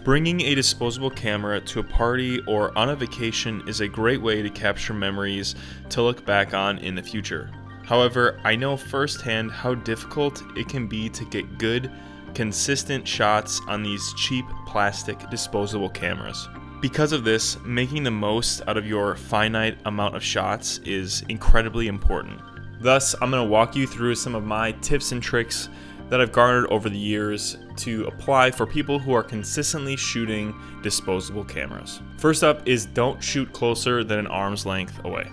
Bringing a disposable camera to a party or on a vacation is a great way to capture memories to look back on in the future. However, I know firsthand how difficult it can be to get good, consistent shots on these cheap plastic disposable cameras. Because of this, making the most out of your finite amount of shots is incredibly important. Thus, I'm going to walk you through some of my tips and tricks that I've garnered over the years to apply for people who are consistently shooting disposable cameras. First up is don't shoot closer than an arm's length away.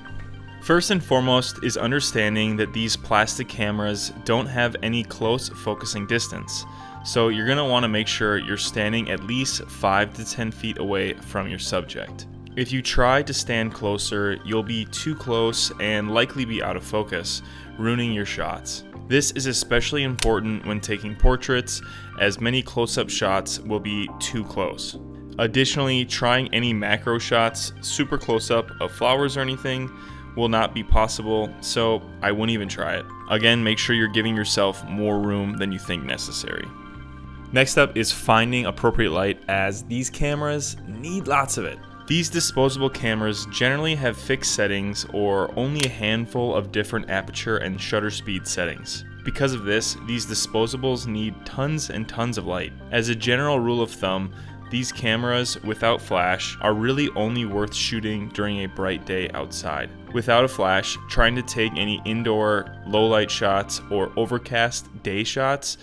First and foremost is understanding that these plastic cameras don't have any close focusing distance. So you're going to want to make sure you're standing at least 5 to 10 feet away from your subject. If you try to stand closer, you'll be too close and likely be out of focus, ruining your shots. This is especially important when taking portraits, as many close-up shots will be too close. Additionally, trying any macro shots, super close-up of flowers or anything, will not be possible, so I wouldn't even try it. Again, make sure you're giving yourself more room than you think necessary. Next up is finding appropriate light, as these cameras need lots of it. These disposable cameras generally have fixed settings or only a handful of different aperture and shutter speed settings. Because of this, these disposables need tons and tons of light. As a general rule of thumb, these cameras without flash are really only worth shooting during a bright day outside. Without a flash, trying to take any indoor low light shots or overcast day shots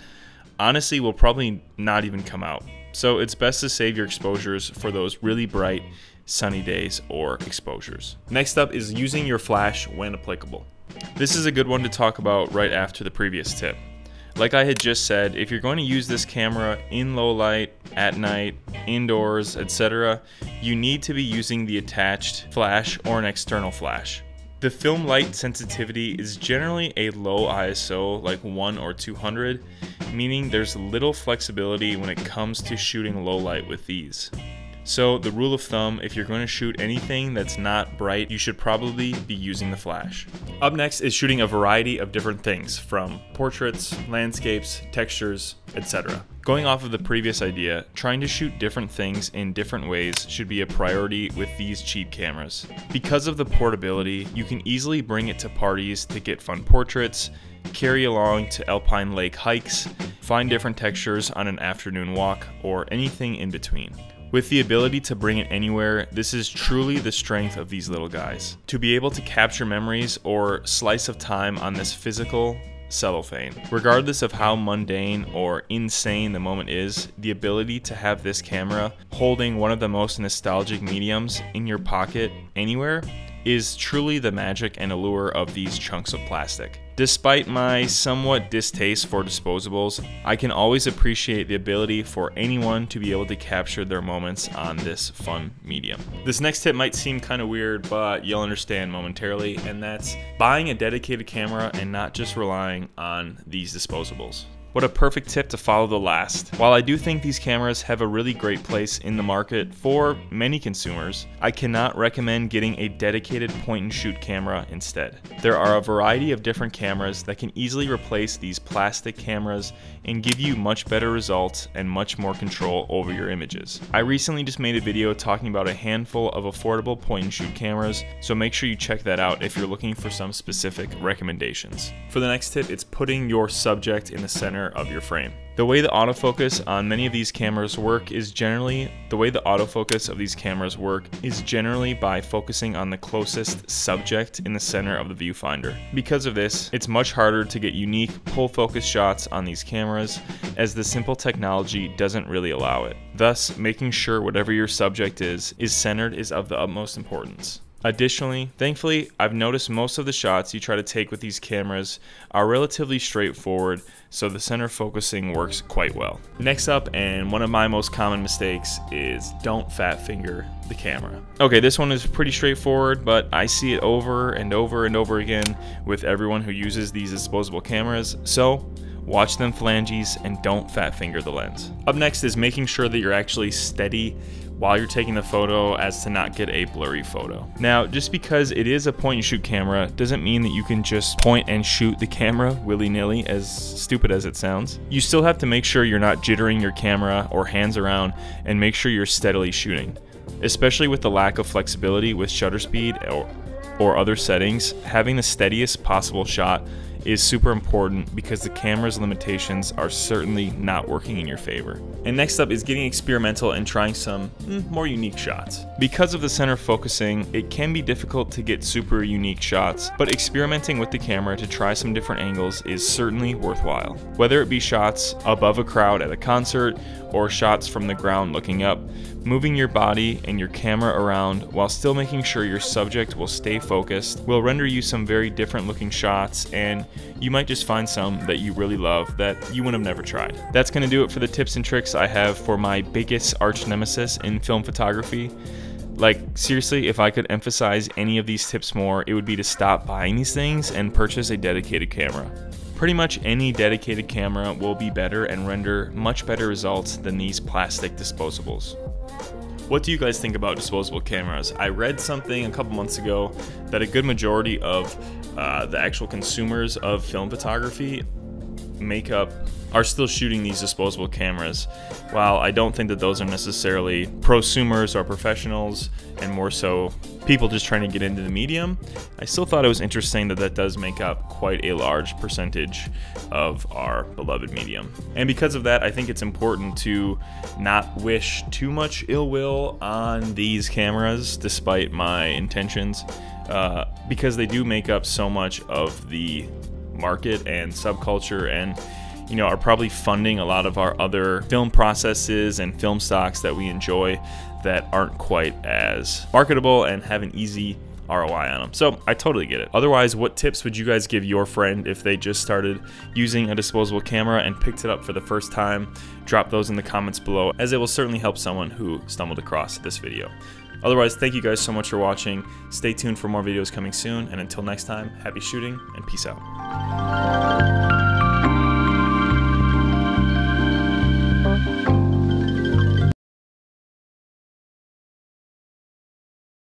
honestly will probably not even come out. So it's best to save your exposures for those really bright sunny days or exposures. Next up is using your flash when applicable. This is a good one to talk about right after the previous tip. Like I had just said, if you're going to use this camera in low light, at night, indoors, etc., you need to be using the attached flash or an external flash. The film light sensitivity is generally a low ISO, like 1 or 200, meaning there's little flexibility when it comes to shooting low light with these. So the rule of thumb, if you're going to shoot anything that's not bright, you should probably be using the flash. Up next is shooting a variety of different things, from portraits, landscapes, textures, etc. Going off of the previous idea, trying to shoot different things in different ways should be a priority with these cheap cameras. Because of the portability, you can easily bring it to parties to get fun portraits, carry along to alpine lake hikes, find different textures on an afternoon walk, or anything in between. With the ability to bring it anywhere, this is truly the strength of these little guys. To be able to capture memories or slice of time on this physical cellophane. Regardless of how mundane or insane the moment is, the ability to have this camera holding one of the most nostalgic mediums in your pocket anywhere is truly the magic and allure of these chunks of plastic. Despite my somewhat distaste for disposables, I can always appreciate the ability for anyone to be able to capture their moments on this fun medium. This next tip might seem kind of weird, but you'll understand momentarily, and that's buying a dedicated camera and not just relying on these disposables. What a perfect tip to follow the last. While I do think these cameras have a really great place in the market for many consumers, I cannot recommend getting a dedicated point and shoot camera instead. There are a variety of different cameras that can easily replace these plastic cameras and give you much better results and much more control over your images. I recently just made a video talking about a handful of affordable point and shoot cameras, so make sure you check that out if you're looking for some specific recommendations. For the next tip, it's putting your subject in the center of your frame. The way the autofocus on many of these cameras work is generally by focusing on the closest subject in the center of the viewfinder. Because of this, it's much harder to get unique pull focus shots on these cameras, as the simple technology doesn't really allow it. Thus, making sure whatever your subject is centered is of the utmost importance. Additionally, thankfully, I've noticed most of the shots you try to take with these cameras are relatively straightforward, so the center focusing works quite well. Next up, and one of my most common mistakes, is don't fat finger the camera. Okay, this one is pretty straightforward, but I see it over and over and over again with everyone who uses these disposable cameras, so watch them phalanges and don't fat finger the lens. Up next is making sure that you're actually steady while you're taking the photo as to not get a blurry photo. Now, just because it is a point and shoot camera doesn't mean that you can just point and shoot the camera willy-nilly, as stupid as it sounds. You still have to make sure you're not jittering your camera or hands around, and make sure you're steadily shooting. Especially with the lack of flexibility with shutter speed or other settings, having the steadiest possible shot is super important because the camera's limitations are certainly not working in your favor. And next up is getting experimental and trying some more unique shots. Because of the center focusing, it can be difficult to get super unique shots, but experimenting with the camera to try some different angles is certainly worthwhile. Whether it be shots above a crowd at a concert or shots from the ground looking up, moving your body and your camera around while still making sure your subject will stay focused will render you some very different looking shots, and you might just find some that you really love that you would have never tried. That's going to do it for the tips and tricks I have for my biggest arch nemesis in film photography. Like, seriously, if I could emphasize any of these tips more, it would be to stop buying these things and purchase a dedicated camera. Pretty much any dedicated camera will be better and render much better results than these plastic disposables. What do you guys think about disposable cameras? I read something a couple months ago that a good majority of the actual consumers of film photography are still shooting these disposable cameras. While I don't think that those are necessarily prosumers or professionals, and more so people just trying to get into the medium, I still thought it was interesting that that does make up quite a large percentage of our beloved medium. And because of that, I think it's important to not wish too much ill will on these cameras, despite my intentions, because they do make up so much of the market and subculture, and are probably funding a lot of our other film processes and film stocks that we enjoy that aren't quite as marketable and have an easy ROI on them. So I totally get it. Otherwise, what tips would you guys give your friend if they just started using a disposable camera and picked it up for the first time? Drop those in the comments below, as it will certainly help someone who stumbled across this video. Otherwise, thank you guys so much for watching. Stay tuned for more videos coming soon, and until next time, happy shooting and peace out.